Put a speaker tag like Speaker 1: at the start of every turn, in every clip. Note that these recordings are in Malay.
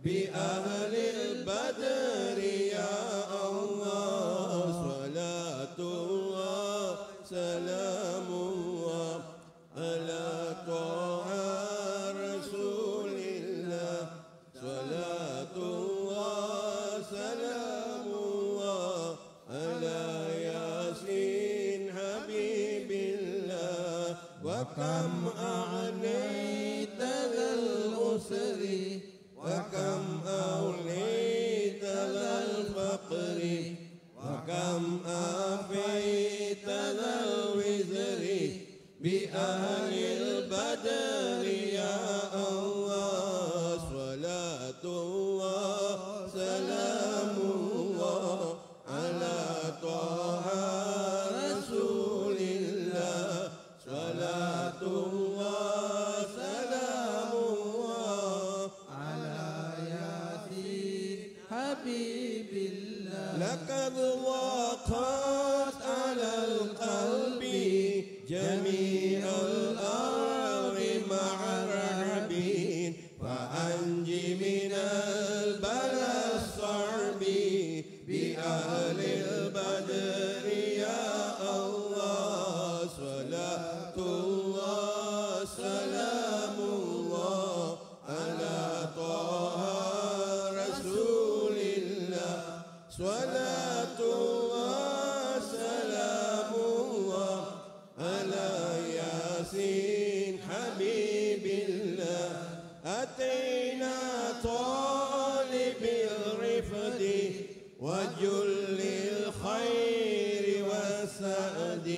Speaker 1: بأهل البدر يا الله صلاة الله سلام الله على طه رسول الله صلاة الله سلام الله على ياسين حبيب الله وكم أعنيت ذا الأسر وكم أوليت ذا الفقر وكم آفيت ذا الوزر بأهل البدر يا الله صلاة الله سلام الله على طه رسول الله صلاة الله سلام الله على ياسين حبيب الله لقد ضاقت على القلب جميع الأرض مع الرعبين فأنج من البلاء الصعب بأهل البدر يا الله صلاة الله سلام الله على طه رسول الله صلاة الله سلام الله على ياسين حبيب الله أتينا طالب الرفد وجل الخير والسعد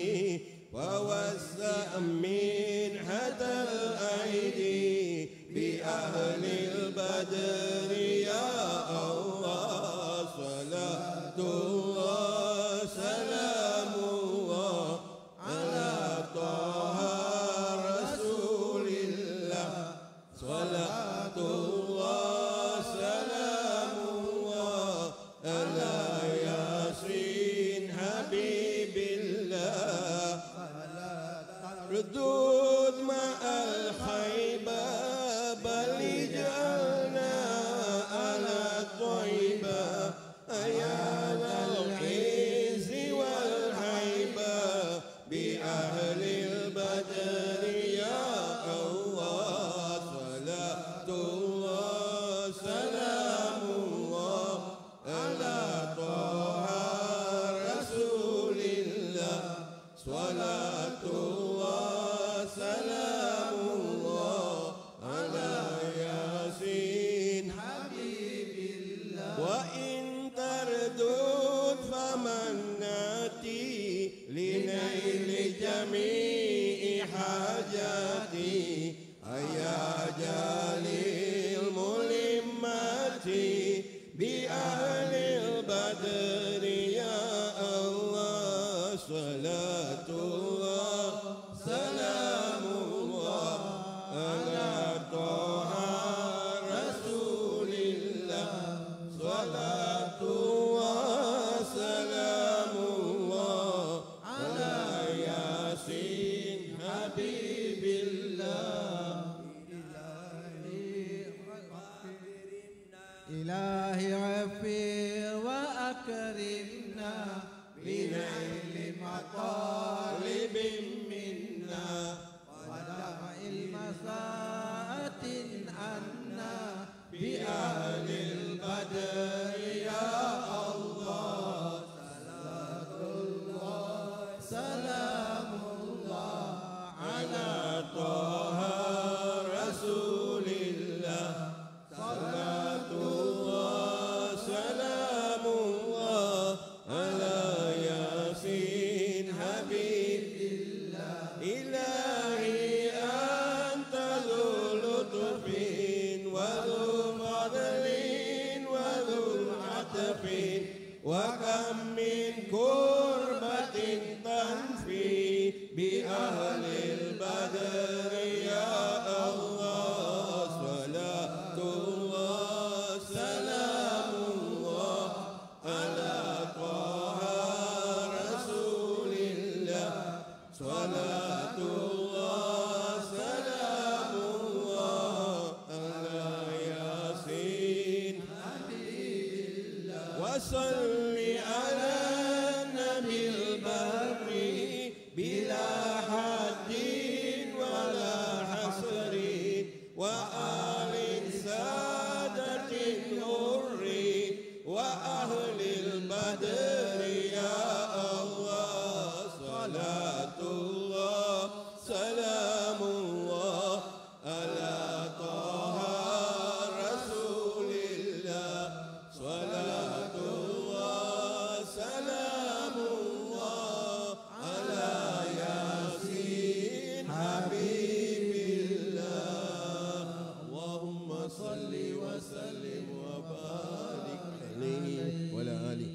Speaker 1: ووسع منحة الأيدي بأهل البدر يا الله صلاة الله سلام الله على طه رسول الله صلاة الله سلام الله على ياسين حبيب الله ردود مع الخيبة بل اجعلنا على الطيبة يا ذا العز والهيبة بأهل البدر يا الله صلاة الله سلام الله على طه رسول الله صلاة الله سلام الله على ياسين حبيب الله وإن تردد فمن ناتي لنيل جميع حاجاتي يا جليل الملمات بأهل البدر يا الله صلاة الله سلام الله على طه رسول الله صلاة الله سلام الله على ياسين حبيب الله
Speaker 2: إلهي عفي وأكرمنا بنيل مطالب منا ودفع المساءة عنا بأهل البدر يا الله صلاة الله سلام الله على طه رسول الله صلاة الله سلام الله على ياسين حبيب الله إلهي أنت ذو لطف وذو فضل وذو عطف وكم من كربة تنفي بأهل البدر يا الله صلاة الله سلام الله على طه رسول الله صلاة الله سلام الله على ياسين
Speaker 1: سلام الله على طه رسول الله صلاة الله سلام الله على ياسين حبيب الله اللهم صل وسلم وبارك عليه وعلى آله.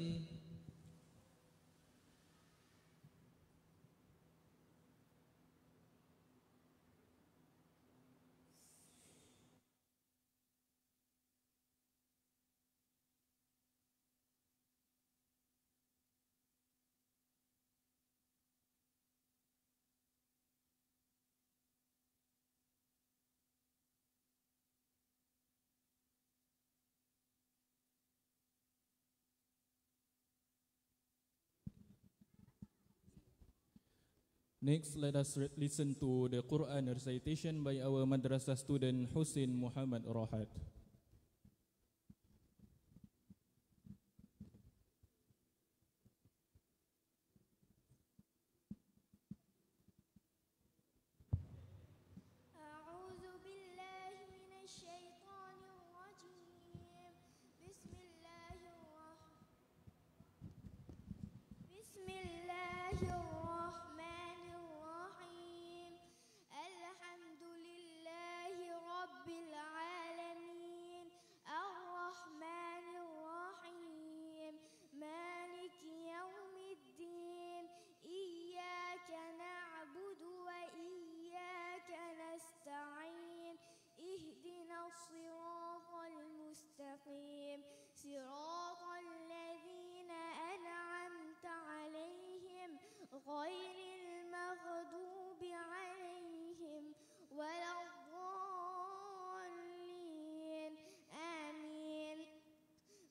Speaker 3: Next, let us listen to the Quran recitation by our madrasah student Husin Muhammad Rohat.
Speaker 4: صراط الذين أنعمت عليهم غير المغضوب عليهم ولا الضالين آمين.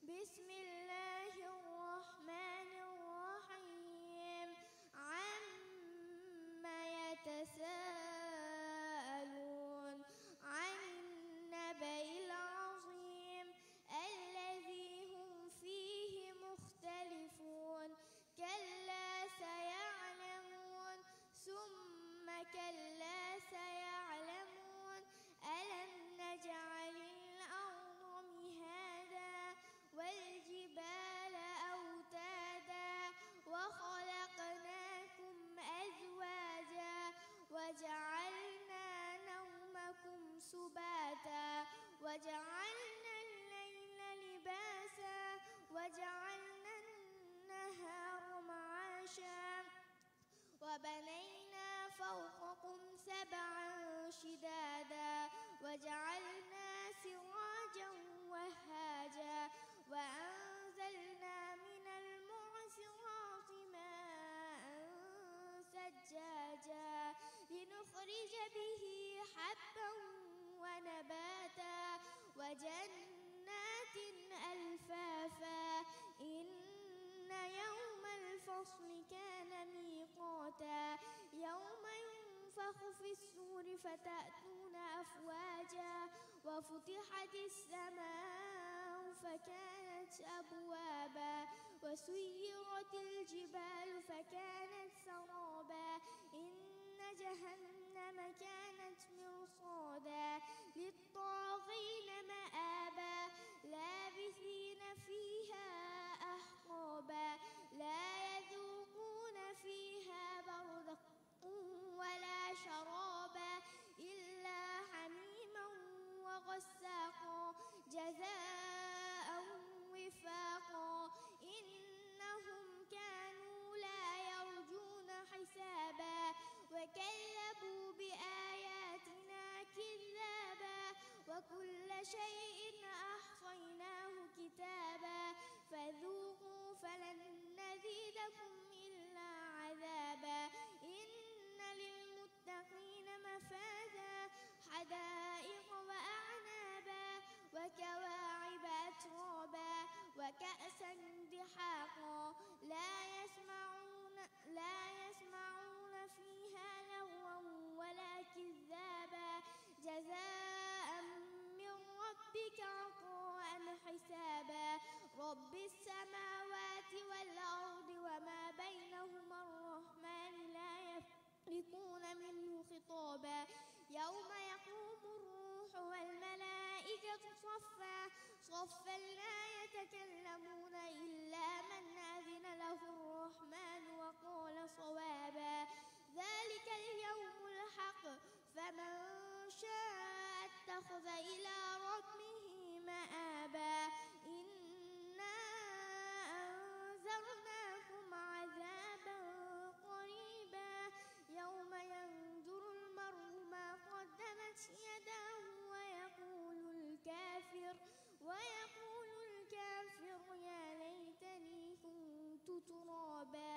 Speaker 4: بسم الله الرحمن الرحيم. عما يتساءلون عن النبأ العظيم الذي هم فيه مختلفون. كلا سيعلمون ثم كلا سيعلمون. ألم نجعل الأرض مهادا والجبال أوتادا وخلقناكم أزواجا وجعلنا نومكم سباتا وجعلنا الليل لباسا وجعلنا النهار معاشا وبنينا فوقكم سبعا شدادا وجعلنا سراجا وهاجا وأنزلنا من المعصرات ماء ثجاجا لنخرج به حبا ونباتا وجنات ألفافا. إن يوم الفصل كان ميقاتا يوم ينفخ في الصور فتأتون أفواجا وفتحت السماء فكانت أبوابا وسيرت الجبال فكانت سرابا. إن جهنم كانت مرصادا للطاغين مآبا لابثين فيها أحقابا لا يذوقون فيها بردا ولا شرابا إلا حميما وغساقا جزاء وفاقا. إنهم كانوا لا يرجون حسابا وكذبوا بآياتنا كذابا وكل شيء أحصيناه كتابا فذوقوا فلن نزيدكم إلا عذابا. إن للمتقين مفازا حدائق وأعنابا وكواعب أترابا وكأسا دحاقا لا يسمعون فيها لغوا ولا كذابا جزاء من ربك عطاء حسابا. رب السماوات والأرض وما بينهما الرحمن لا يملكون منه صفا لا يتكلمون إلا من أذن له الرحمن وقال صوابا ذلك اليوم الحق فمن شاء اتخذ إلى ربه مآبا إنا أنذرناكم عذابا قريبا يوم ينظر المرء ما قدمت يداه ويقول الكافر يا ليتني كنت ترابا.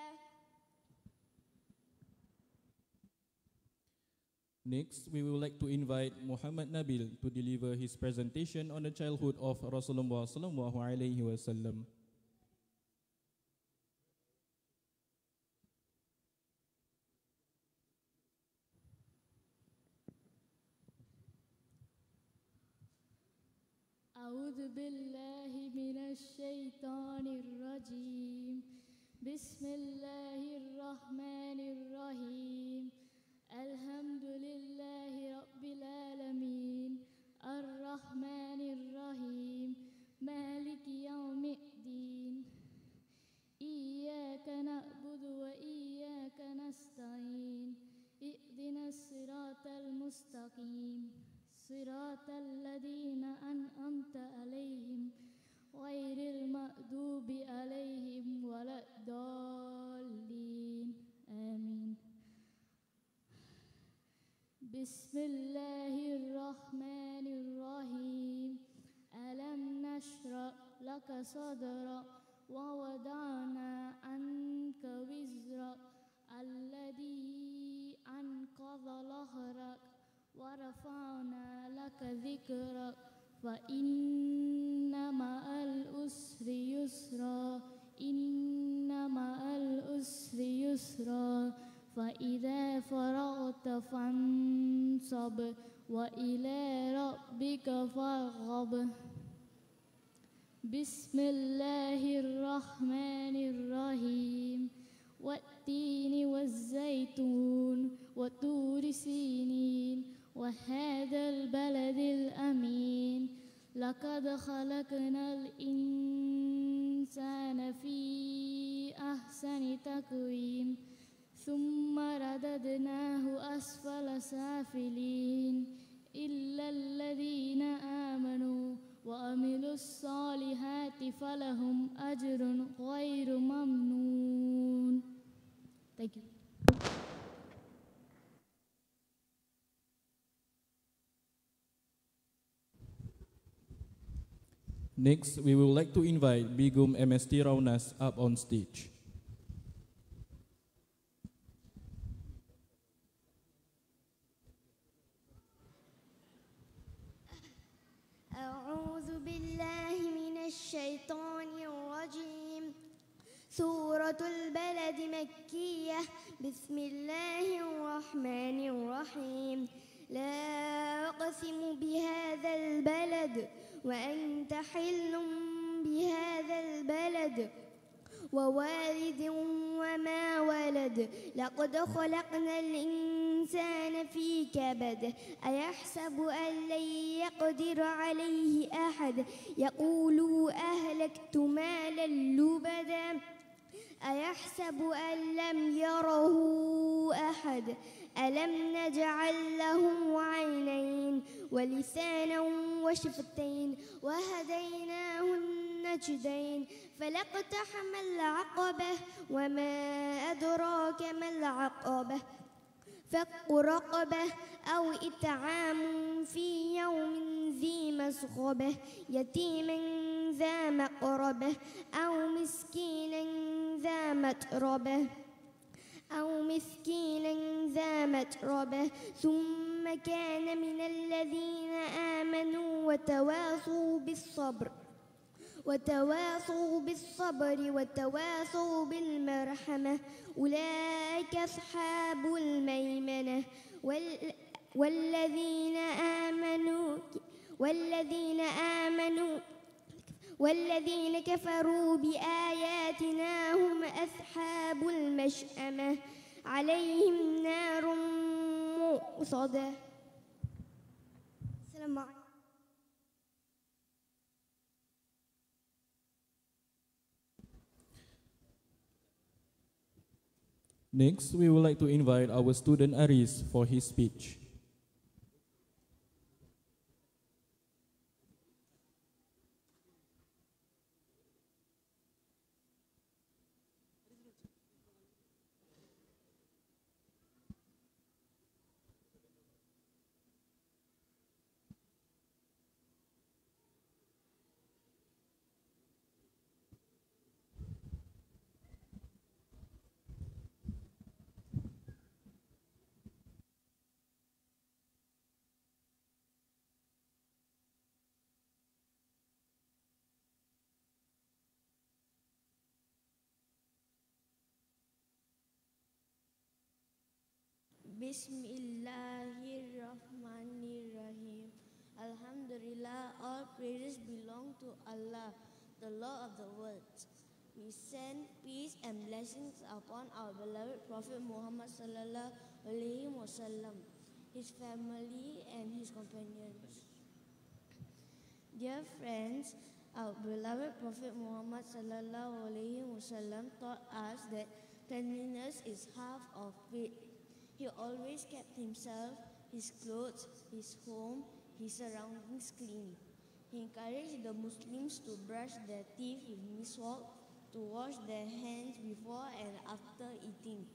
Speaker 3: Next, we would like to invite Muhammad Nabil to deliver his presentation on the childhood of Rasulullah sallallahu alaihi wasallam.
Speaker 5: أعوذ بالله من الشيطان الرجيم بسم الله الرحمن الرحيم الحمد لله رب العالمين الرحمن الرحيم مالك يوم الدين إياك نعبد وإياك نستعين اهدنا الصراط المستقيم صراط الذين أنعمت عليهم غير المغضوب عليهم ولا الضالين آمين. بسم الله الرحمن الرحيم ألم نشرح لك صدرك ووضعنا عنك وزرك الذي أنقض ظهرك ورفعنا لك ذكرك فإن مع العسر يسرا إن مع العسر يسرا فإذا فرغت فانصب وإلى ربك فارغب. بسم الله الرحمن الرحيم والتين والزيتون وطور سينين وهذا البلد الأمين لقد خلقنا الإنسان في أحسن تقويم ثم رددناه أسفل سافلين إلا الذين آمنوا وعملوا الصالحات فلهم أجر غير ممنون. Thank you.
Speaker 3: Next, we would like to invite Bigum MST Raunas up on stage.
Speaker 4: أعوذ بالله من الشيطان الرجيم سورة البلد مكية بسم الله الرحمن الرحيم لا أقسم بهذا البلد وأنت حل بهذا البلد ووالد وما ولد لقد خلقنا الإنسان في كبد أيحسب أن لن يقدر عليه أحد يقول أهلكت مالا لبدا أيحسب أن لم يره أحد ألم نجعل له عينين ولسانا وشفتين وهديناه النجدين فلاقتحم العقبة وما أدراك ما العقبة فك رقبة أو إطعام في يوم ذي مسغبة يتيما ذا مقربة أو مسكينا ذا متربة ثم كان من الذين آمنوا وتواصوا بالصبر وتواصوا بالمرحمة أولئك أصحاب الميمنة والذين كفروا بآياتنا هم أصحاب المشأمة عليهم نار مؤصدة. السلام عليكم.
Speaker 3: Next, we would like to invite our student Aris for his speech.
Speaker 6: Bismillahirrahmanirrahim. Alhamdulillah, all praises belong to Allah, the Lord of the worlds. We send peace and blessings upon our beloved Prophet Muhammad sallallahu alaihi wasallam, his family and his companions. Dear friends, our beloved Prophet Muhammad sallallahu alaihi wasallam taught us that cleanliness is half of faith. He always kept himself, his clothes, his home, his surroundings clean. He encouraged the Muslims to brush their teeth with miswak, to wash their hands before and after eating,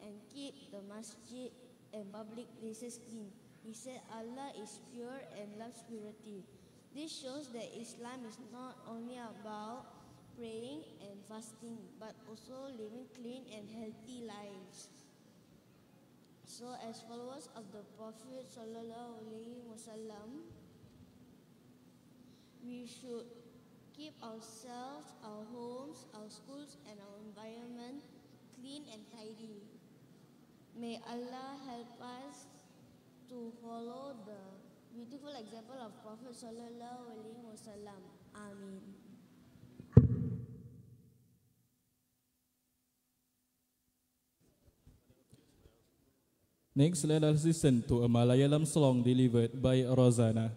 Speaker 6: and keep the masjid and public places clean. He said Allah is pure and loves purity. This shows that Islam is not only about praying and fasting, but also living clean and healthy lives. So, as followers of the Prophet sallallahu alaihi wasallam, we should keep ourselves, our homes, our schools, and our environment clean and tidy. May Allah help us to follow the beautiful example of Prophet sallallahu alaihi wasallam. Amin.
Speaker 3: Next, let us listen to a Malayalam song delivered by Rozana.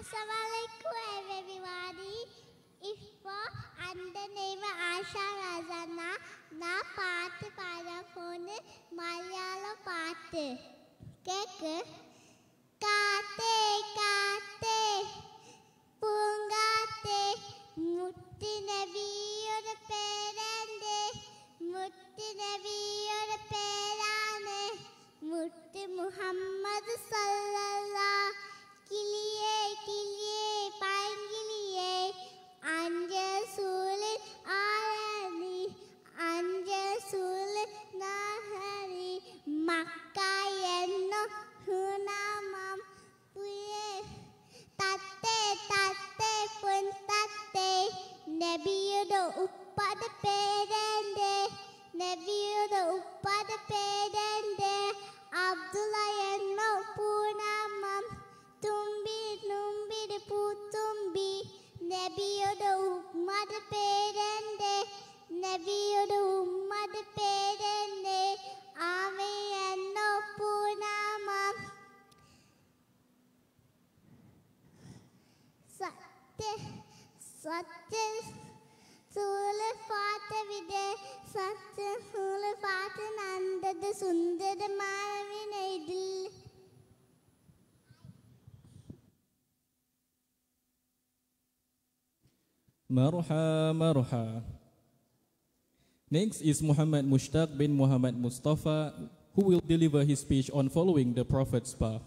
Speaker 7: Assalamualaikum everybody. இப்போ அந்த name ஆஷா ராஜானா நான் பாட்டு பாட போன மலையாளம் பாட்டு கேக்கு காத்தே காத்தே பூங்காத்தே முத்து நபியோட பேரண்டே முத்து நபியோட பேரானே முத்து முஹம்மது ஸல்லல்லாஹு கிளியே கிளியே பைங்கிளியே அஞ்சல் சூழல் ஆரணி அஞ்சல் சூழல் நகரி மக்கா என்னும் ஹுனாமம் புயே தத்தே தத்தே புன் தத்தே நபியோட உப்பட பேரண்டே நபியோட உப்பட பேரண்டே அப்துல்லா என்னும் பூனாமம் Tumbi, numbi, de putumbi, nebiyoda ummad perende, nebiyoda ummad perende, ave enno punama. Satte, satte, sule fata vide, satte sule fata nandada sundara maravine idil.
Speaker 3: Marha, marha. Next is Muhammad Mushtaq bin Muhammad Mustafa, who will deliver his speech on following the Prophet's path.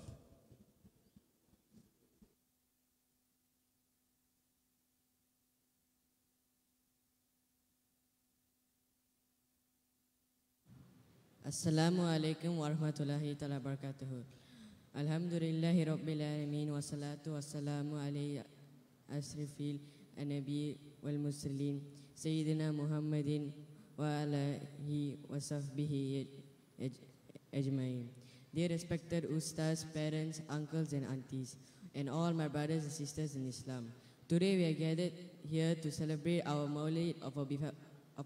Speaker 8: Assalamualaikum warahmatullahi ta'ala barakatuh. Alhamdulillahi rabbil alamin wassalatu wassalamu alayhi asrafil Nabi wal Muslim Sayyidina Muhammadin wa alihi wa sahbihi ajma'in. Dear respected ustaz, parents, uncles and aunties, and all my brothers and sisters in Islam. Today we are gathered here to celebrate our Mawlid of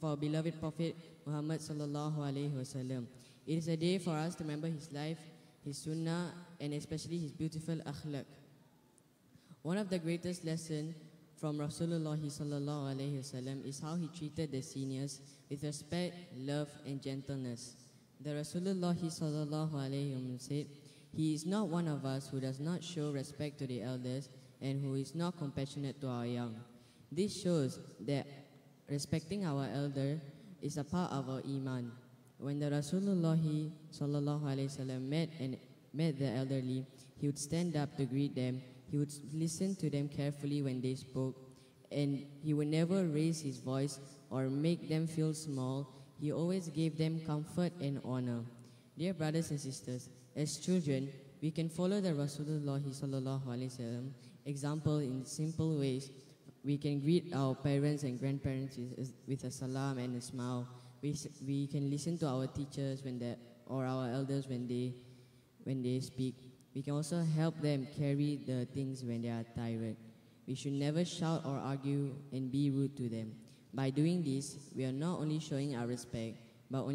Speaker 8: our beloved Prophet Muhammad sallallahu alaihi wasallam. It is a day for us to remember his life, his sunnah, and especially his beautiful akhlaq. One of the greatest lessons from Rasulullah sallallahu alaihi wasallam is how he treated the seniors with respect, love, and gentleness. The Rasulullah sallallahu alaihi wasallam said, "He is not one of us who does not show respect to the elders and who is not compassionate to our young." This shows that respecting our elder is a part of our iman. When the Rasulullah sallallahu alaihi wasallam met the elderly, he would stand up to greet them. He would listen to them carefully when they spoke, and he would never raise his voice or make them feel small. He always gave them comfort and honor. Dear brothers and sisters, as children, we can follow the Rasulullah sallallahu alaihi wasallam example in simple ways. We can greet our parents and grandparents with a salam and a smile. We can listen to our teachers or our elders when they speak. We can also help them carry the things when they are tired. We should never shout or argue and be rude to them. By doing this, we are not only showing our respect, but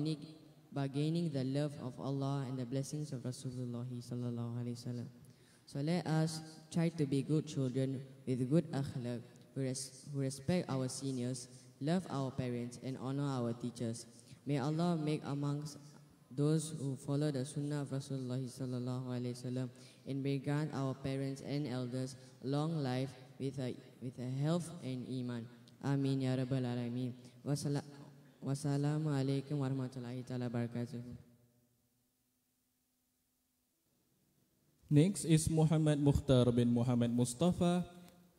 Speaker 8: gaining the love of Allah and the blessings of Rasulullah sallallahu alaihi wasallam. So let us try to be good children with good akhlaq, who respect our seniors, love our parents, and honor our teachers. May Allah make amongst those who follow the sunnah of Rasulullah sallallahu alaihi wasallam, and may grant our parents and elders long life with a health and iman. Amin ya rabbal alamin. Wassalamu alaikum warahmatullahi taala wabarakatuh.
Speaker 3: Next is Muhammad Mukhtar bin Muhammad Mustafa,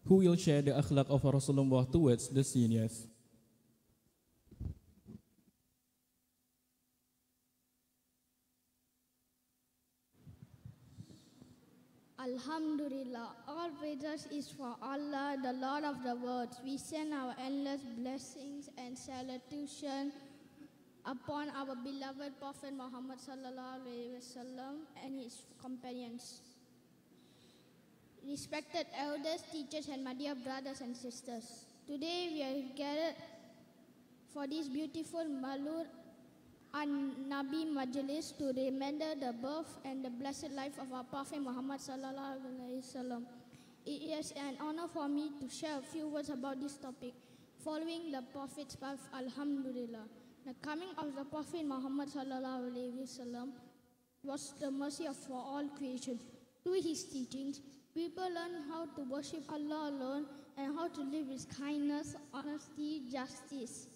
Speaker 3: who will share the akhlaq of Rasulullah towards the seniors.
Speaker 9: Alhamdulillah, all praises is for Allah, the Lord of the worlds. We send our endless blessings and salutation upon our beloved Prophet Muhammad sallallahu alaihi wasallam and his companions. Respected elders, teachers, and my dear brothers and sisters, today we are gathered for this beautiful Maulud an-Nabi Majlis to remember the birth and the blessed life of our Prophet Muhammad sallallahu alaihi wasallam. It is an honor for me to share a few words about this topic. Following the Prophet's path, Alhamdulillah, the coming of the Prophet Muhammad sallallahu alaihi wasallam was the mercy for all creation. Through his teachings, people learn how to worship Allah alone and how to live with kindness, honesty, justice.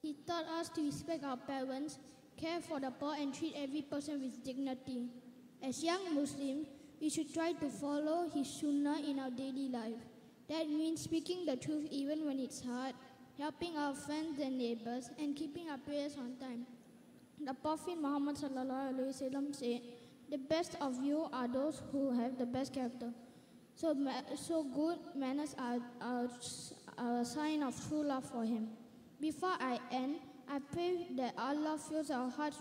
Speaker 9: He taught us to respect our parents, care for the poor, and treat every person with dignity. As young Muslims, we should try to follow his sunnah in our daily life. That means speaking the truth even when it's hard, helping our friends and neighbors, and keeping our prayers on time. The Prophet Muhammad sallallahu alaihi wasallam said, "The best of you are those who have the best character." So good manners are a sign of true love for him. Before I end, I pray that Allah fills our hearts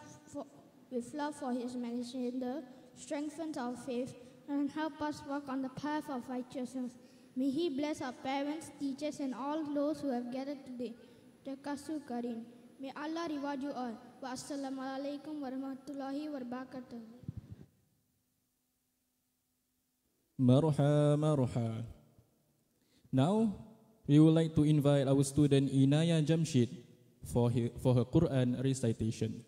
Speaker 9: with love for his messenger, strengthens our faith, and help us walk on the path of righteousness. May he bless our parents, teachers, and all those who have gathered today. Takasu Karim. May Allah reward you all. Wassalamu alaikum warahmatullahi wabarakatuh.
Speaker 3: Marha. Now, we would like to invite our student Inaya Jamshid for her Quran recitation.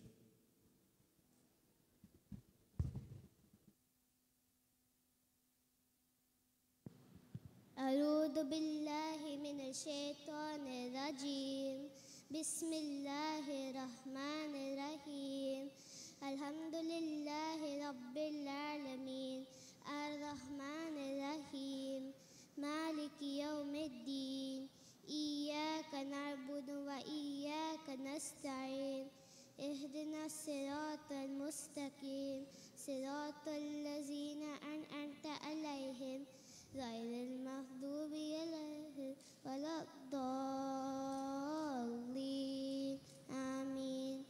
Speaker 7: أعوذ بالله من الشيطان الرجيم بسم الله الرحمن الرحيم الحمد لله رب العالمين الرحمن الرحيم مالك يوم الدين إياك نعبد وإياك نستعين اهدنا الصراط المستقيم صراط الذين أنعمت عليهم غير المغضوب عليهم ولا الضالين آمين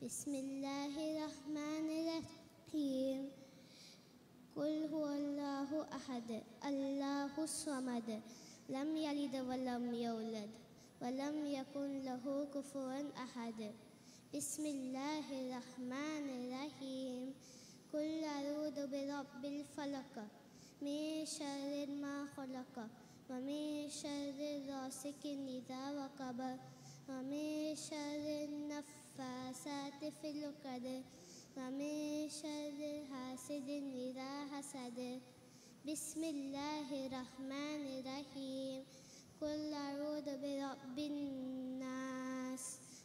Speaker 7: بسم الله الرحمن الرحيم قل هو الله أحد الله الصمد لم يلد ولم يولد ولم يكن له كفوا أحد بسم الله الرحمن الرحيم قل أعوذ برب الفلق من شر ما خلق ومن شر غاسق إذا وقب ومن شر النفاثات في العقد ومن شر حاسد إذا حسد بسم الله الرحمن الرحيم قل أعوذ برب الناس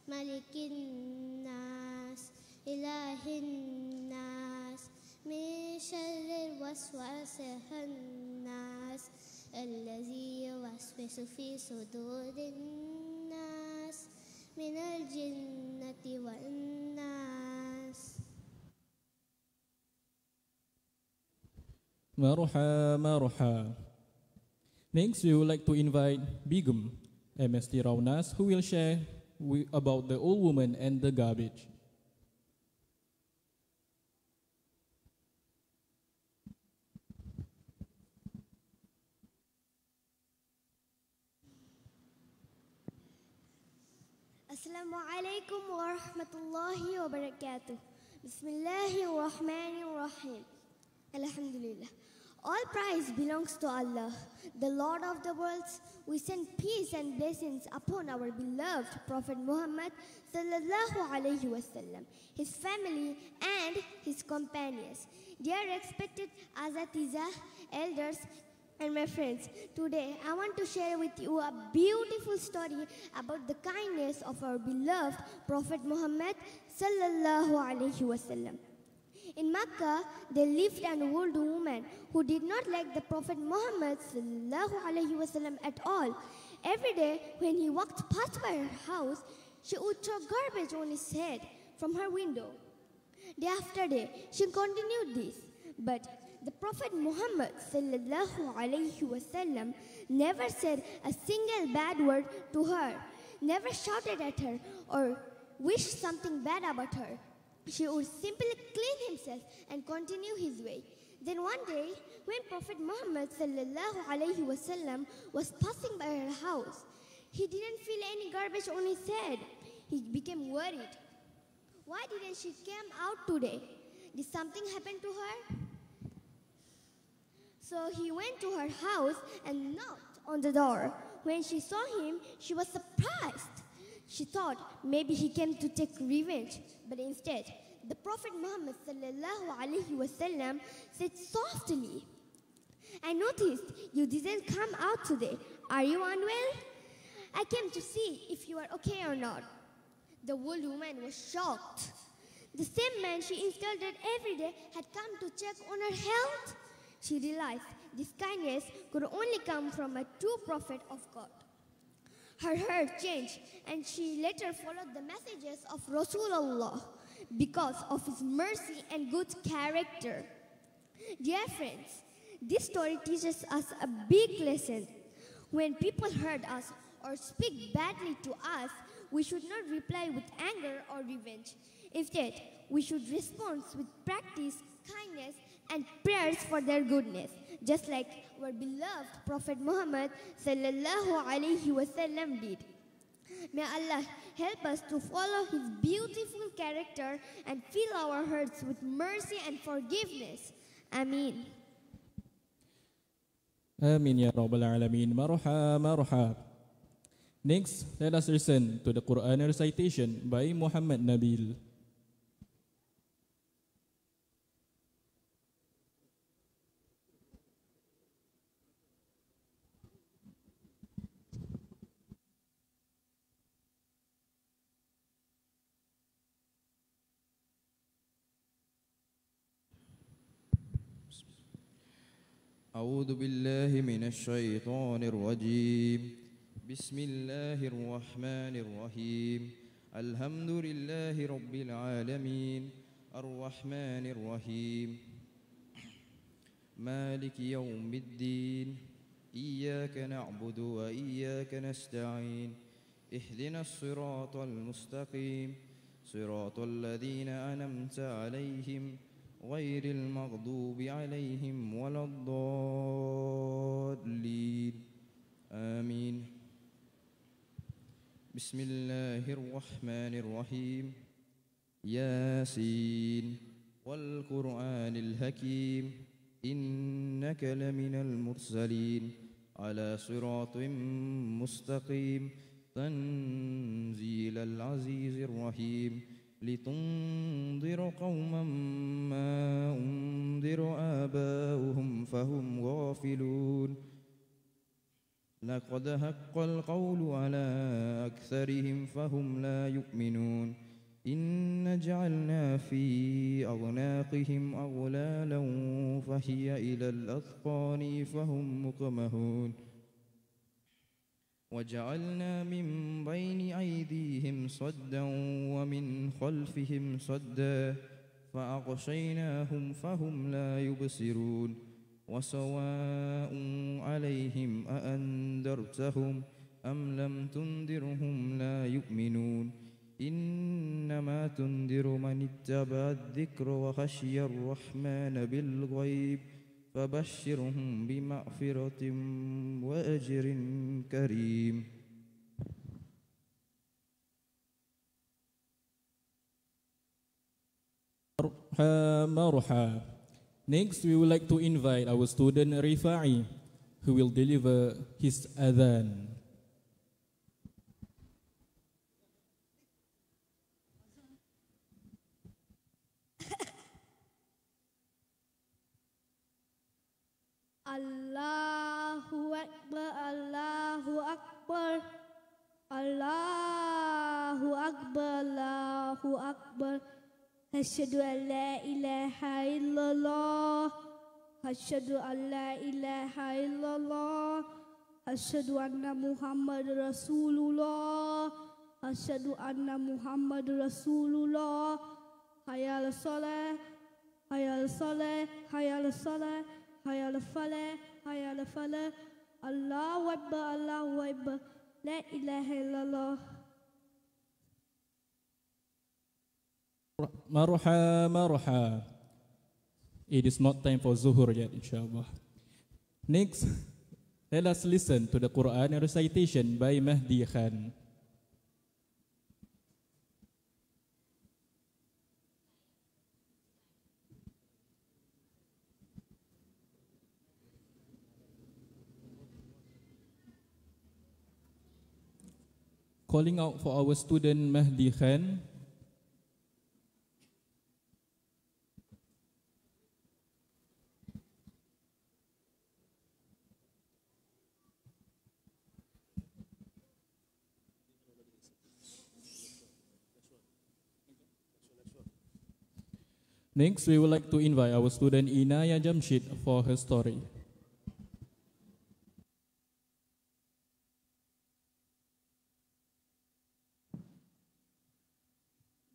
Speaker 7: ملك الناس إله الناس من شر الوسواس الناس الذي يوسوس في صدور الناس من الجنة والناس.
Speaker 3: Maroha, Maroha. Next, we would like to invite Bigum, MST Raunas, who will share about the old woman and the garbage.
Speaker 4: Assalamualaikum warahmatullahi wabarakatuh. Bismillahirrahmanirrahim. Alhamdulillah. All praise belongs to Allah, the Lord of the worlds. We send peace and blessings upon our beloved Prophet Muhammad sallallahu alaihi wasallam, his family and his companions. Dear respected Azatiza, elders, and my friends, today I want to share with you a beautiful story about the kindness of our beloved Prophet Muhammad sallallahu alaihi wasallam. In Makkah, there lived an old woman who did not like the Prophet Muhammad sallallahu alaihi wasallam at all. Every day, when he walked past by her house, she would throw garbage on his head from her window. Day after day, she continued this, but the Prophet Muhammad sallallahu alaihi wasallam never said a single bad word to her, never shouted at her or wished something bad about her. She would simply clean himself and continue his way. Then one day, when Prophet Muhammad sallallahu alaihi wasallam was passing by her house, he didn't feel any garbage on his head. He became worried. Why didn't she come out today? Did something happen to her? So he went to her house and knocked on the door. When she saw him, she was surprised. She thought maybe he came to take revenge, but instead, the Prophet Muhammad sallallahu alaihi wasallam said softly, "I noticed you didn't come out today. Are you unwell? I came to see if you are okay or not." The old woman was shocked. The same man she insulted every day had come to check on her health. She realized this kindness could only come from a true prophet of God. Her heart changed, and she later followed the messages of Rasulullah because of his mercy and good character. Dear friends, this story teaches us a big lesson. When people hurt us or speak badly to us, we should not reply with anger or revenge. Instead, we should respond with practice, kindness, and prayers for their goodness, just like our beloved Prophet Muhammad sallallahu alaihi wasallam did. May Allah help us to follow his beautiful character and fill our hearts with mercy and forgiveness. Ameen.
Speaker 3: Amin ya Rabbal Alamin. Maroha, Maroha. Next, let us listen to the Quran recitation by Muhammad Nabil.
Speaker 10: أعوذ بالله من الشيطان الرجيم بسم الله الرحمن الرحيم الحمد لله رب العالمين الرحمن الرحيم مالك يوم الدين إياك نعبد وإياك نستعين اهدنا الصراط المستقيم صراط الذين أنعمت عليهم غير المغضوب عليهم ولا الضالين آمين. بسم الله الرحمن الرحيم. ياسين والقرآن الحكيم إنك لمن المرسلين على صراط مستقيم تنزيل العزيز الرحيم لتنذر قوما ما أنذر آباؤهم فهم غافلون لقد حق القول على أكثرهم فهم لا يؤمنون إن جعلنا في أعناقهم أغلالا فهي إلى الأذقان فهم مقمحون وجعلنا من بين أيديهم صدا ومن خلفهم صدا فأغشيناهم فهم لا يبصرون وسواء عليهم أأنذرتهم أم لم تنذرهم لا يؤمنون إنما تنذر من اتبع الذكر وخشي الرحمن بالغيب فبشرهم بمغفرة وأجر كريم.
Speaker 3: Marha. Next, we would like to invite our student Rifa'i, who will deliver his adhan.
Speaker 9: Allahu Akbar, Allahu Akbar, Allahu Akbar, Allahu Akbar. Asyhadu an la ilaha illallah, asyhadu an la ilaha illallah, asyhadu anna Muhammad Rasulullah, asyhadu anna Muhammad Rasulullah. Hayya 'alas shalah, hayya 'alas shalah, hayya 'alas shalah. Hayya 'alal falah, hayya 'alal falah. Allahu Akbar, Allahu Akbar. La ilaha illallah.
Speaker 3: Marha. It is not time for zuhur yet, inshallah. Next, let us listen to the Quran recitation by Mahdi Khan. Calling out for our student Mahdi Khan. Next, we would like to invite our student Inaya Jamshid for her story.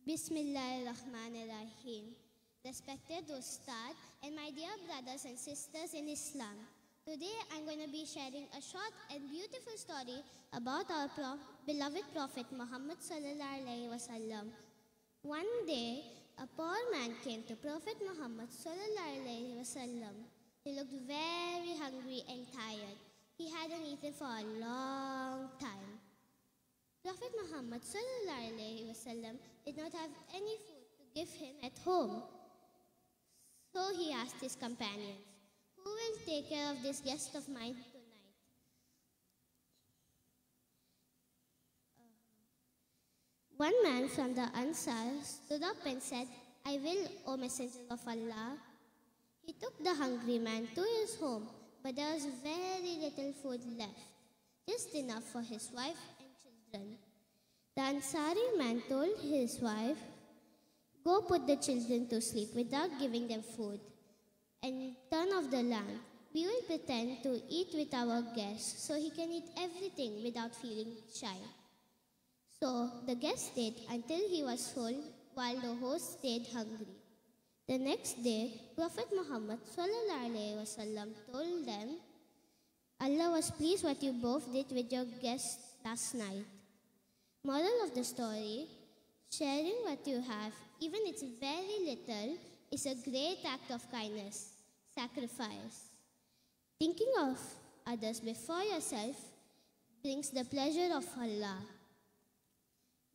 Speaker 7: Bismillahirrahmanirrahim. Respected Ustad and my dear brothers and sisters in Islam, today I'm going to be sharing a short and beautiful story about our beloved Prophet Muhammad sallallahu alaihi wasallam. One day, a poor man came to Prophet Muhammad sallallahu alaihi wasallam. He looked very hungry and tired. He hadn't eaten for a long time. Prophet Muhammad sallallahu alaihi wasallam did not have any food to give him at home. So he asked his companions, "Who will take care of this guest of mine tonight?" One man from the Ansar stood up and said, "I will, O Messenger of Allah." He took the hungry man to his home, but there was very little food left, just enough for his wife and children. The Ansari man told his wife, "Go put the children to sleep without giving them food, and turn off the lamp. We will pretend to eat with our guest so he can eat everything without feeling shy." So the guest stayed until he was full, while the host stayed hungry. The next day, Prophet Muhammad sallallahu alaihi wasallam told them, "Allah was pleased what you both did with your guest last night." Moral of the story: sharing what you have, even it's very little, is a great act of kindness, sacrifice. Thinking of others before yourself brings the pleasure of Allah.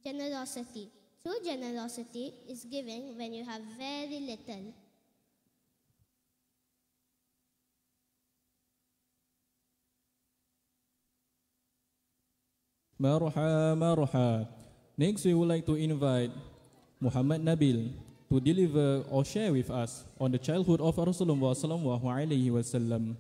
Speaker 7: Generosity. True generosity is giving when you have very little.
Speaker 3: Marha. Next, we would like to invite Muhammad Nabil to deliver or share with us on the childhood of Rasulullah sallallahu alaihi wasallam.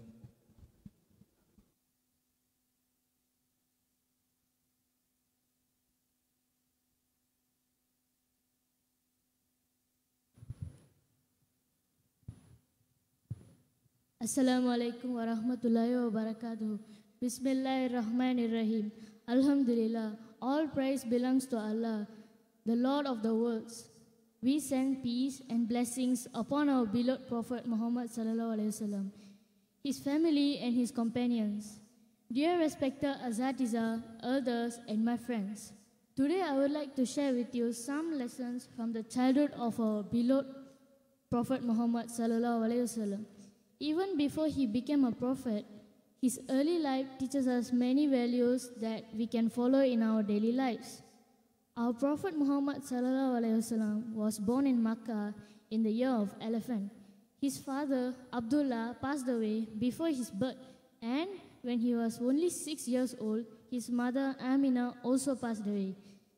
Speaker 5: Assalamualaikum warahmatullahi wabarakatuh. Bismillahirrahmanirrahim. Alhamdulillah, all praise belongs to Allah, the Lord of the worlds. We send peace and blessings upon our beloved Prophet Muhammad sallallahu alaihi wasallam, his family and his companions. Dear respected Asatiza, elders and my friends, today I would like to share with you some lessons from the childhood of our beloved Prophet Muhammad sallallahu alaihi wasallam. Even before he became a prophet, his early life teaches us many values that we can follow in our daily lives. Our Prophet Muhammad sallallahu alaihi wasallam was born in Makkah in the year of elephant. His father Abdullah passed away before his birth, and when he was only 6 years old, his mother Amina also passed away.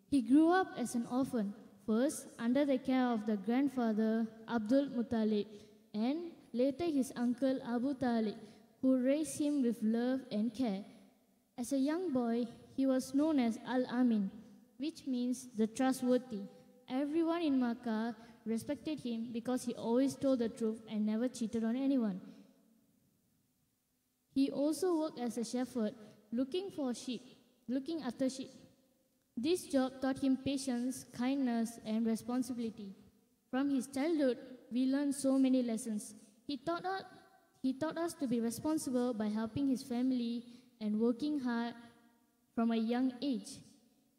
Speaker 5: He grew up as an orphan, first under the care of the grandfather Abdul Muttalib, and later his uncle Abu Talib, who raised him with love and care. As a young boy, he was known as Al-Amin, which means the trustworthy. Everyone in Makkah respected him because he always told the truth and never cheated on anyone. He also worked as a shepherd, looking after sheep. This job taught him patience, kindness, and responsibility. From his childhood, we learned so many lessons. He taught us to be responsible by helping his family and working hard from a young age.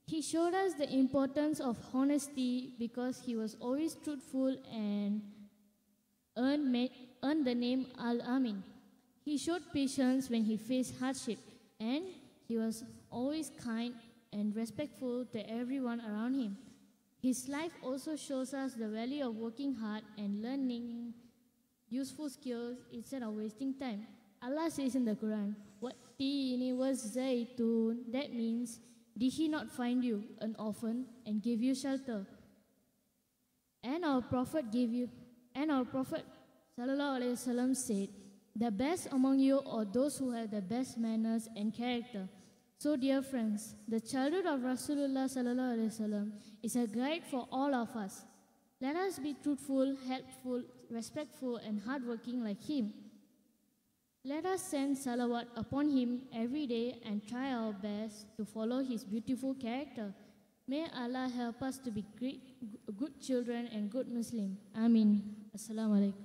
Speaker 5: He showed us the importance of honesty because he was always truthful and earned the name Al-Amin. He showed patience when he faced hardship, and he was always kind and respectful to everyone around him. His life also shows us the value of working hard and learning useful skills instead of wasting time. Allah says in the Quran, "Wattini waz-zaytun," that means, did he not find you an orphan and give you shelter? And our Prophet sallallahu alaihi wasallam said, "The best among you are those who have the best manners and character." So dear friends, the childhood of Rasulullah sallallahu alaihi wasallam is a guide for all of us. Let us be truthful, helpful, respectful, and hardworking like him. Let us send salawat upon him every day and try our best to follow his beautiful character. May Allah help us to be good children and good Muslim. Ameen. Assalamu alaikum.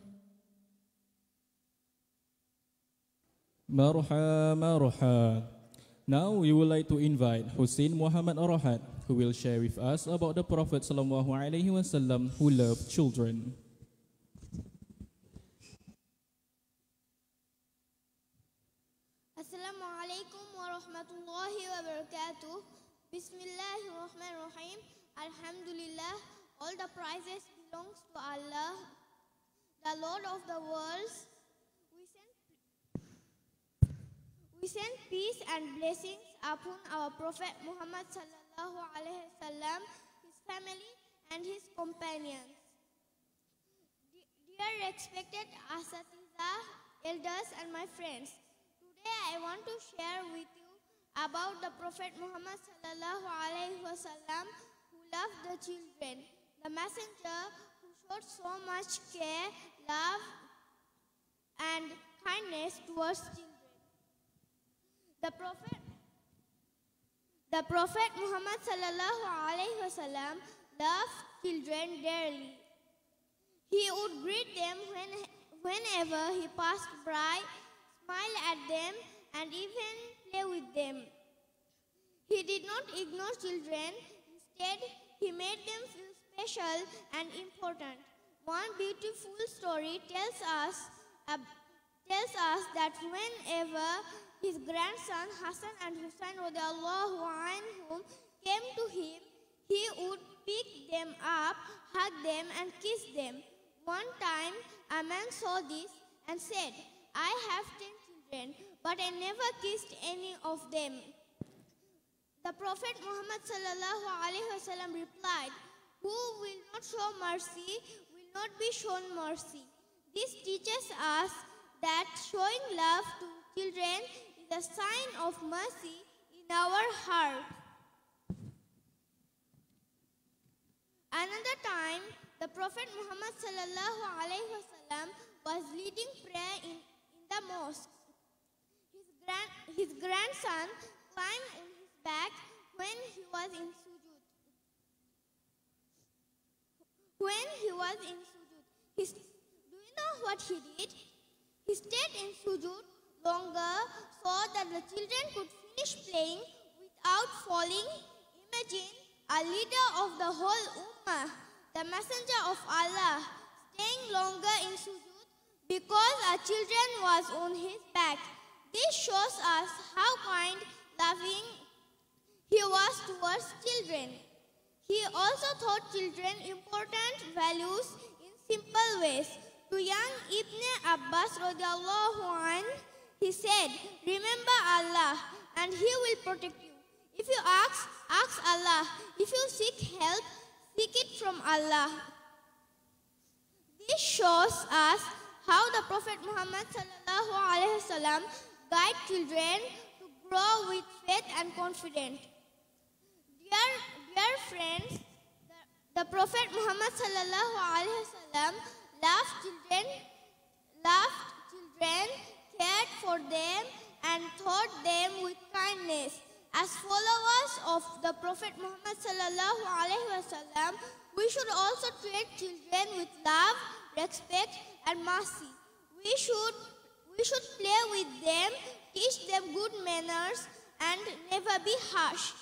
Speaker 3: Marha. Now we would like to invite Hussein Muhammad Arahat, who will share with us about the Prophet sallallahu alaihi wasallam who loved children.
Speaker 11: Assalamualaikum warahmatullahi wabarakatuh. Bismillahirrahmanirrahim. Alhamdulillah, all the prizes belongs to Allah, the Lord of the worlds. We send peace and blessings upon our Prophet Muhammad sallallahu alaihi wasallam, his family and his companions. Dear respected Asatiza, elders and my friends, today I want to share with you about the Prophet Muhammad sallallahu alaihi wasallam who loved the children, the messenger who showed so much care, love and kindness towards children. The Prophet Muhammad sallallahu alaihi wasallam loved children dearly. He would greet them whenever he passed by, smile at them, and even play with them. He did not ignore children. Instead, he made them feel special and important. One beautiful story tells us that whenever his grandson Hassan and Hussein radiallahu anhum came to him, he would pick them up, hug them and kiss them. One time a man saw this and said, "I have 10 children, but I never kissed any of them." The Prophet Muhammad sallallahu alaihi wasallam replied, "Who will not show mercy will not be shown mercy." This teaches us that showing love to children is a sign of mercy in our heart. Another time, the Prophet Muhammad sallallahu alaihi wasallam was leading prayer in the mosque. His grandson climbed on his back when he was in sujud. Do you know what he did? He stayed in sujud longer so that the children could finish playing without falling. Imagine a leader of the whole ummah, the messenger of Allah, staying longer in sujud because our children was on his back. This shows us how kind, loving he was towards children. He also taught children important values in simple ways. To young Ibn Abbas radiallahu anh, he said, "Remember Allah and He will protect you. If you ask Allah. If you seek help, seek it from Allah." This shows us how the Prophet Muhammad sallallahu alaihi wasallam guide children to grow with faith and confidence. Dear friends, the Prophet Muhammad sallallahu alaihi wasallam loved children, cared for them, and taught them with kindness. As followers of the Prophet Muhammad sallallahu alaihi wasallam, we should also treat children with love, respect, and mercy. We should play with them, teach them good manners, and never be harsh.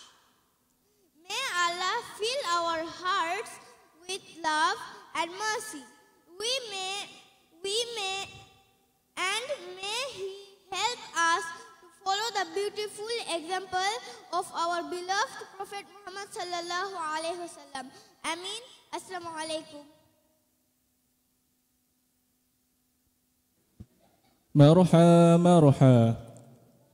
Speaker 11: May Allah fill our hearts with love and mercy. May He help us to follow the beautiful example of our beloved Prophet Muhammad sallallahu alaihi wasallam. Amin. Assalamu alaikum.
Speaker 3: Marha.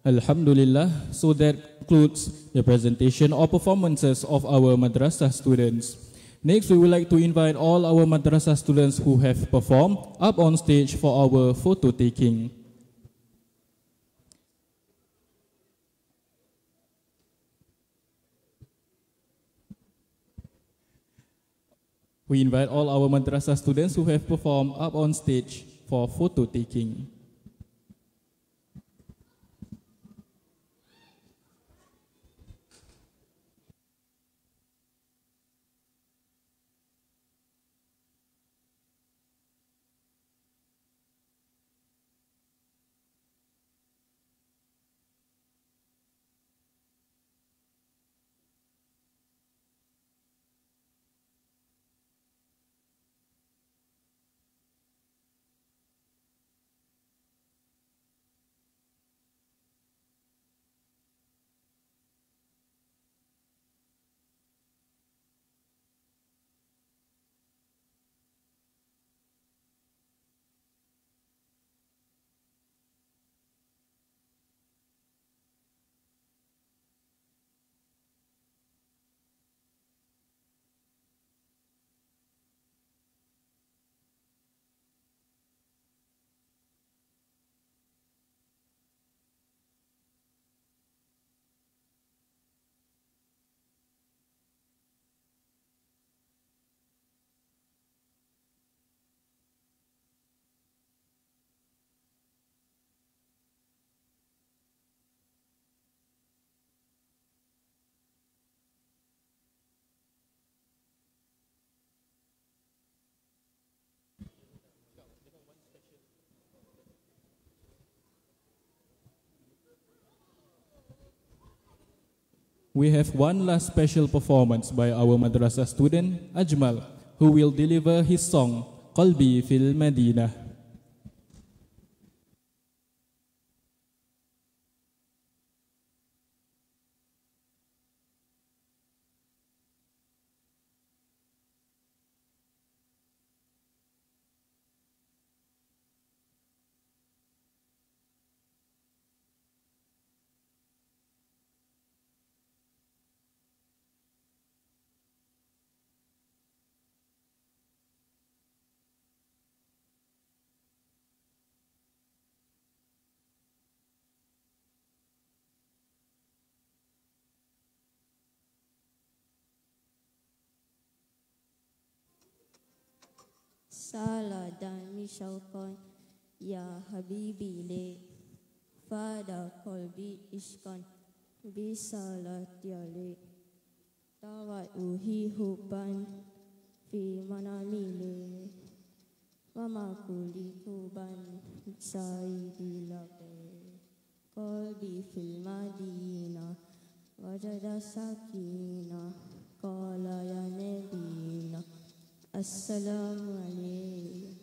Speaker 3: Alhamdulillah. So that concludes the presentation or performances of our madrasah students. Next, we would like to invite all our madrasah students who have performed up on stage for our photo taking. We invite all our madrasah students who have performed up on stage for photo taking. We have one last special performance by our madrasah student, Ajmal, who will deliver his song قلبي في المدينة.
Speaker 6: Salah dan misyaukan ya habibi le fada kolbi iskan bisalat ya le tawat uhi huban fi manami le wama kuli huban saidi labe kolbi fil madina wajada sakina qala ya nabina Assalamu alaikum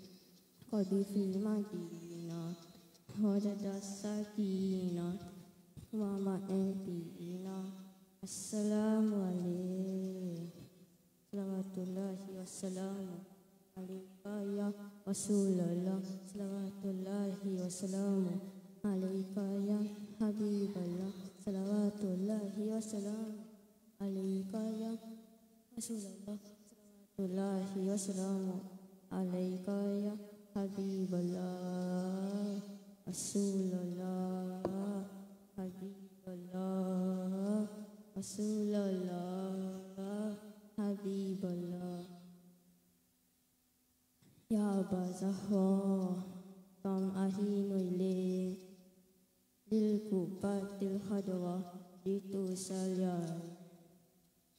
Speaker 6: Qalbi fil madina Wajada sakina Wa ma'abina Assalamu alaikum Salawatullahi wassalamu Alaika ya Rasulullah Salawatullahi wassalamu Alaika ya Habiballah Salawatullahi wassalamu Alaika ya Rasulullah Sallallahu wassalamu alaika ya Habiballah Rasulullah Habiballah Rasulullah Habiballah Ya Bazahwa Kam ahinu ilaih Lil kubatil khadwa Ditu salyai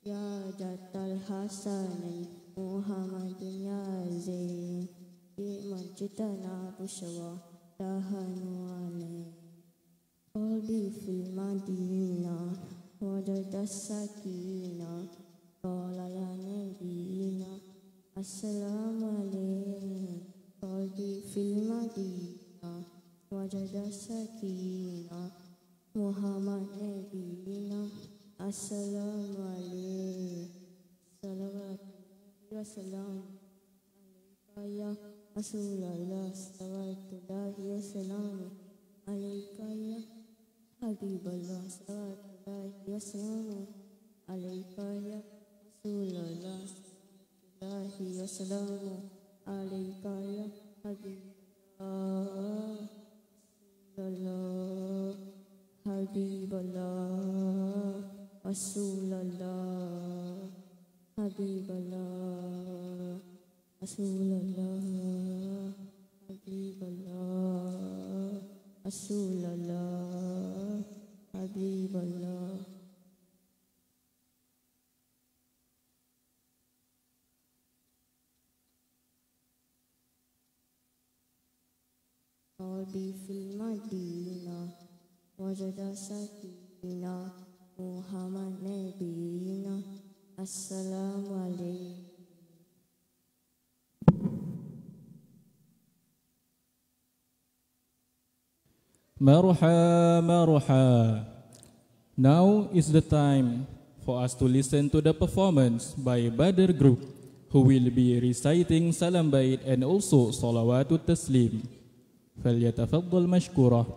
Speaker 6: Ya Jatal Hasanin Muhammadun ya Zain Iman citana pushawa Tahanu alaih Qalbi fil madina Wajada sakina Qala ya nabina Assalamu alaikum Qalbi fil madina Wajada sakina Muhammad nabina Assalamu alaikum Salawatullahi wassalamu Alaika ya Rasulullah Salawatullahi wassalamu Alaika ya Habiballah Salawatullahi wassalamu Alaika ya Rasulullah Salawatullahi wassalamu Alaika ya Habiballah Rasulullah Habiballah Rasulullah Habiballah Rasulullah Habiballah Rasulullah Habiballah Qalbi fil madinah Wajada sakina Muhammad nabiyina Assalamu alaikum
Speaker 3: Maruha, maruha. Now is the time for us to listen to the performance by Badr Group, who will be reciting Salam Bait and also Salawatut Taslim. Falyatafaddal mashkura.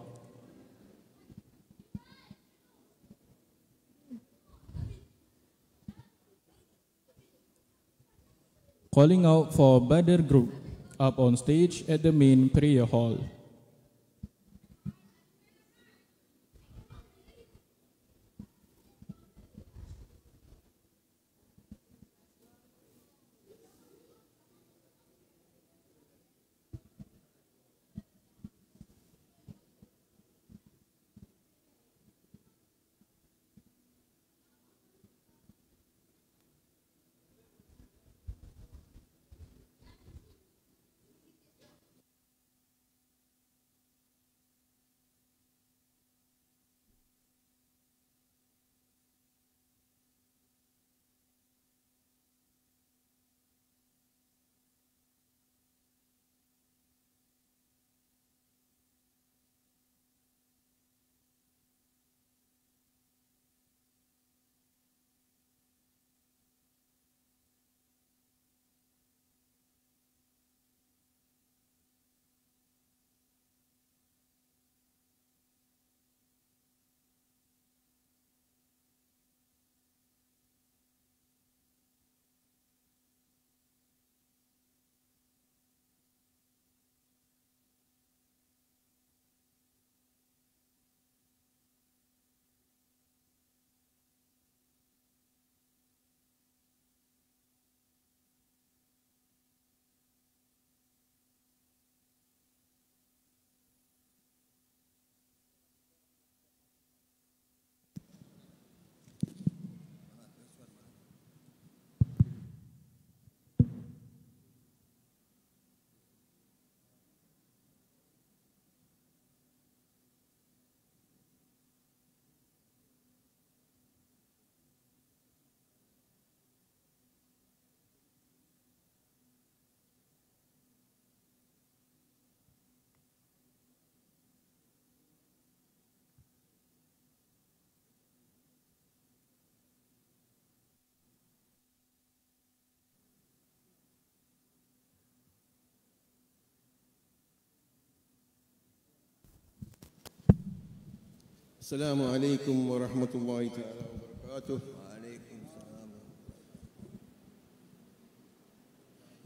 Speaker 3: Calling out for Badr Group up on stage at the main prayer hall.
Speaker 1: السلام عليكم ورحمة الله تعالى وبركاته.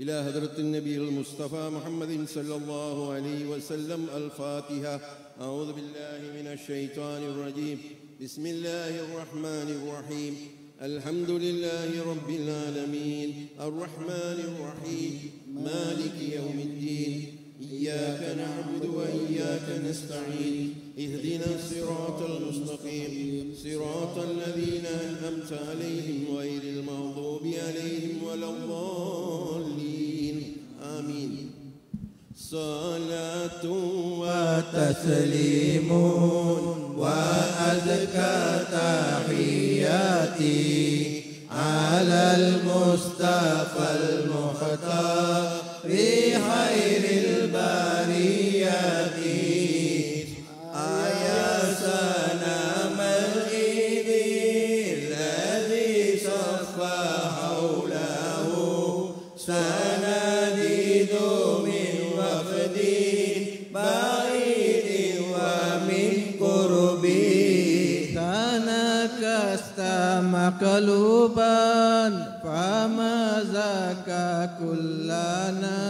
Speaker 1: إلى حضرة النبي المصطفى محمد صلى الله عليه وسلم الفاتحة. أعوذ بالله من الشيطان الرجيم. بسم الله الرحمن الرحيم. الحمد لله رب العالمين الرحمن الرحيم مالك يوم الدين إياك نعبد وإياك نستعين اهدنا الصراط المستقيم صراط الذين أنعمت عليهم غير المغضوب عليهم ولا الضالين آمين. صلاة
Speaker 2: وتسليم وأزكى تحياتي على المصطفى المختار خير البريات. يا سلام العيد الذي صفى حوله سناديد من وفد بعيد ومن قرب. تنكست مقلوبا فما زكى كلنا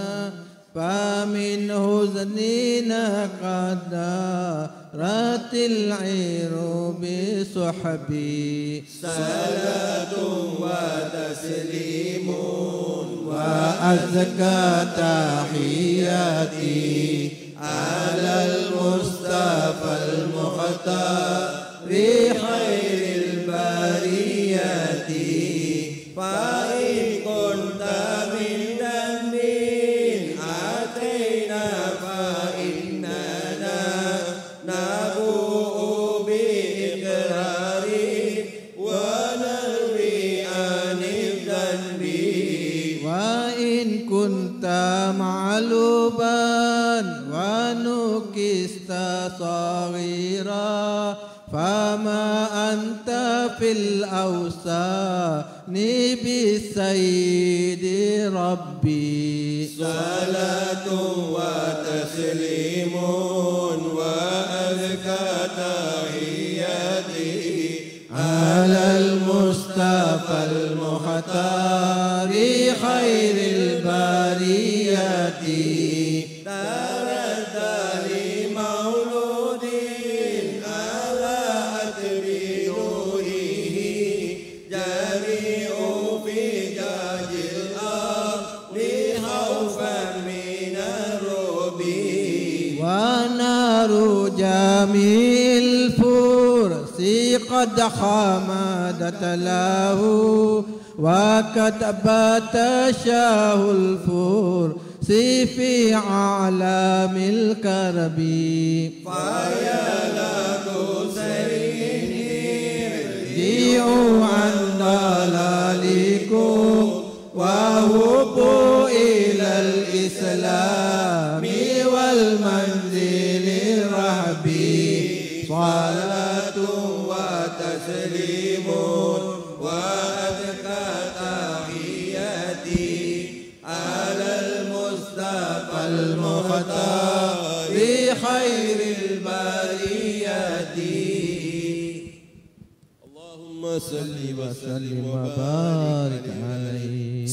Speaker 2: فمن حزننا قد دارت العير بصحبي. صلاة وتسليم وأزكى تحياتي على المصطفى المختار خير البريات. فإن كنت من ذنب أتينا فإننا نبوء بإقرار ونروي عن الذنب. وإن كنت معلوبا ونكست صغيرا فما أنت في الأوثان بالسيد ربي. صلاة وتسليم وأزكى تحياتي على المصطفى المختار خير البريات. جميع الفرس قد حمدت له وقد بات شاه الفرس في عالم الكرب. فيا له سير ارجعوا عن ضلالكم وهبوا إلى الإسلام والمنزل الرهبي. صلاة وتسليم وأزكى تحياتي على المصطفى المختار خير البريات.
Speaker 1: اللهم صل وسلم
Speaker 2: وبارك عليه.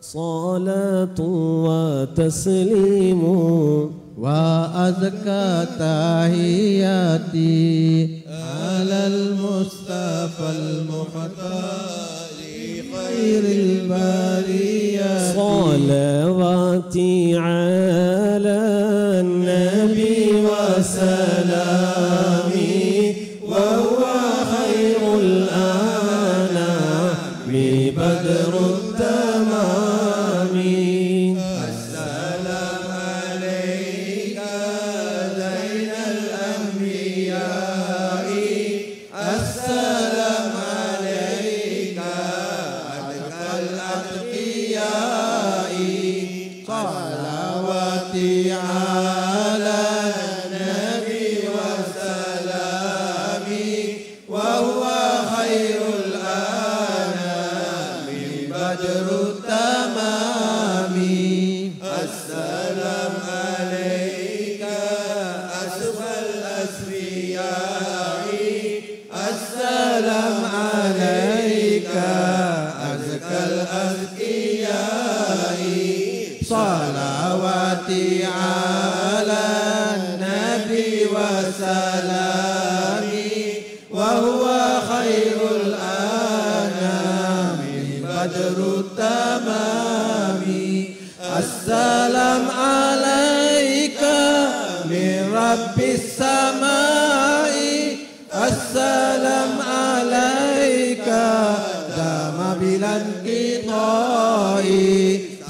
Speaker 12: صلاة وتسليم
Speaker 2: وأزكى تحياتي على المصطفى المختار خير البريات.
Speaker 12: صلواتي على النبي وسلامي وهو خير الأنام بدر التمام.
Speaker 2: السلام عليك زين الأنبياء. السلام عليك أزكى الأتقياء. صلواتي على النبي وسلامي السلام عليك دام بلا انقطاع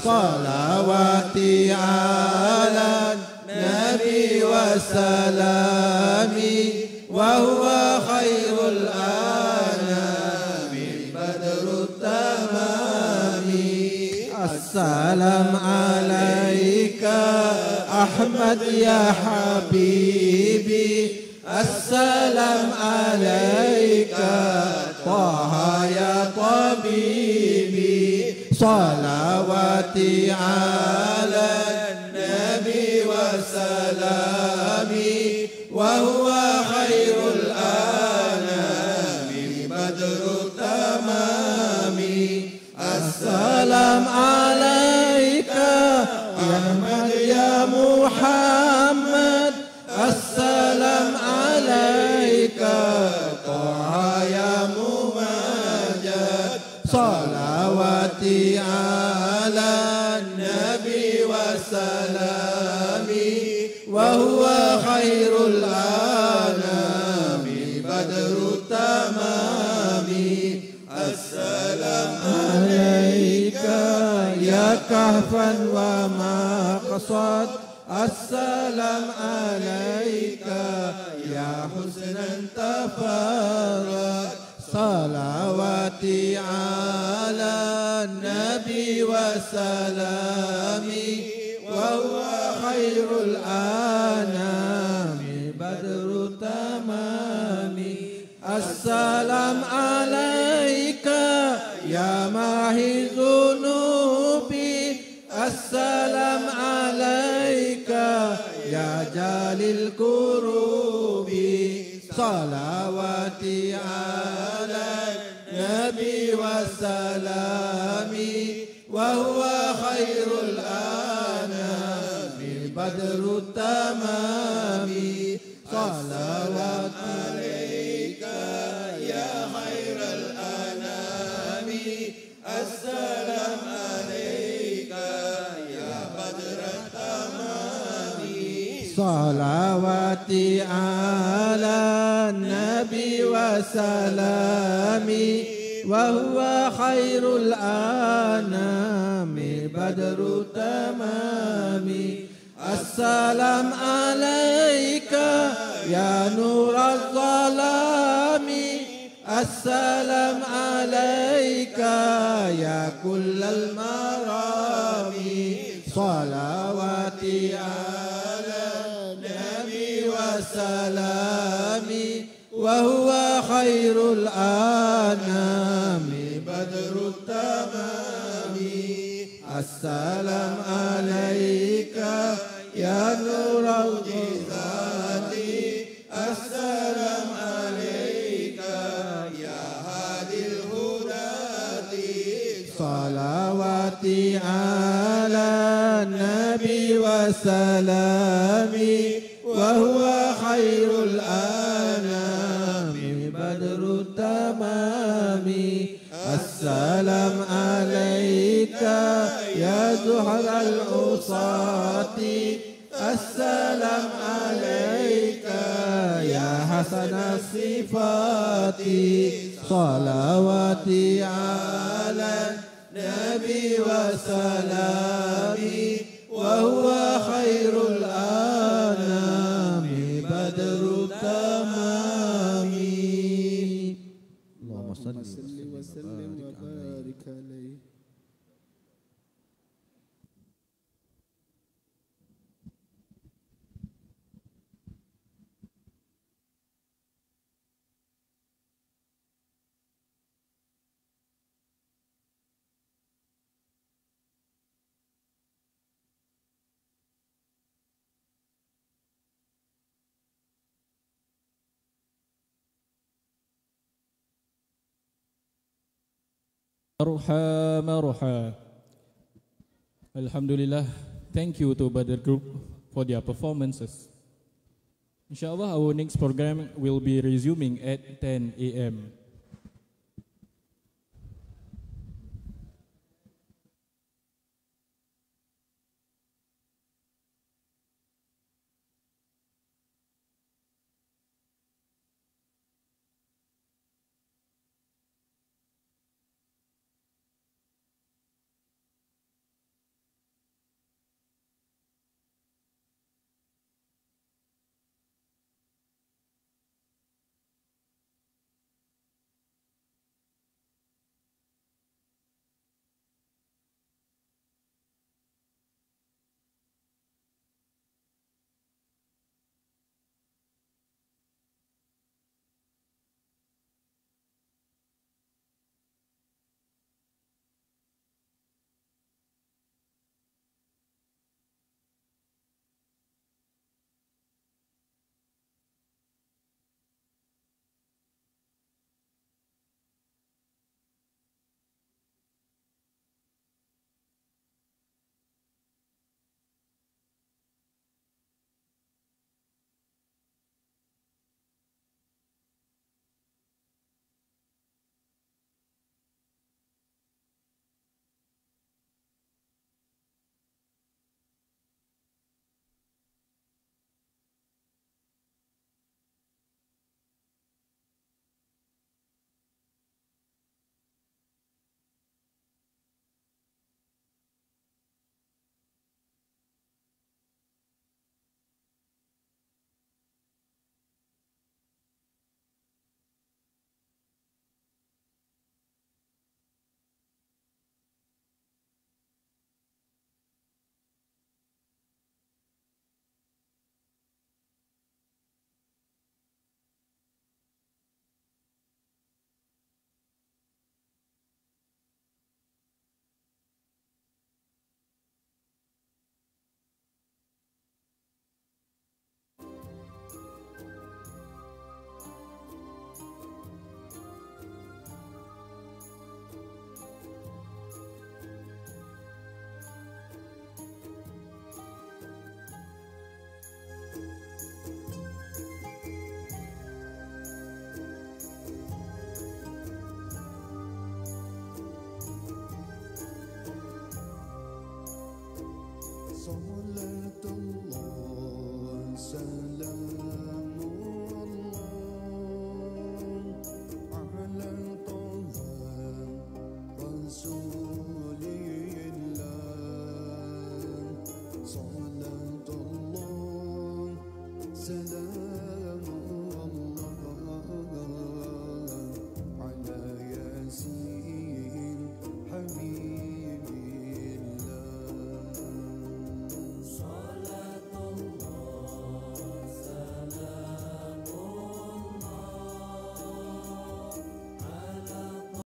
Speaker 2: صلواتي على النبي وسلامي وهو خير الأنام بدر التمام السلام عليك أحمد يا حبيبي السلام عليك طه يا طبيبي صلواتي على النبي وسلامي وهو خير الأنام بدر التمام السلام عليك يا أحمد يا محمد السلام عليك طه يا ممجد صلواتي على النبي وسلامي وهو خير الأنام بدر التمام السلام عليك يا كهفا وما قصد السلام عليك يا حسنا تفرد صلواتي على النبي وسلامي وهو خير الأنام بدر التمام السلام عليك يا ماهي ذنوبي السلام عليك يا جالي الكروب صلواتي على النبي وسلامي وهو خير الأنام بدر التمام صلوات عليك يا خير الأنام السلام عليك يا بدر التمام صلواتي على النبي وسلامي وهو خير الأنام بدر التمام السلام عليك يا نور الظلام السلام عليك يا كل المرامي صلواتي على النبي وسلامي وهو خير الأنام بدر التمام السلام عليك يا نور الجزات السلام عليك يا هادي الهداة صلواتي على النبي وسلامي وهو خير الأنام بدر التمام السلام عليك يا زهر العصاة السلام عليك يا حسن الصفات صلواتي على النبي وسلامي وهو خير الأنام بدر التمام اللهم صل وسلم وبارك عليه.
Speaker 3: Marha. Alhamdulillah, thank you to Badr Group for their performances. Inshallah, our next program will be resuming at 10 a.m.
Speaker 2: wabarakatuh.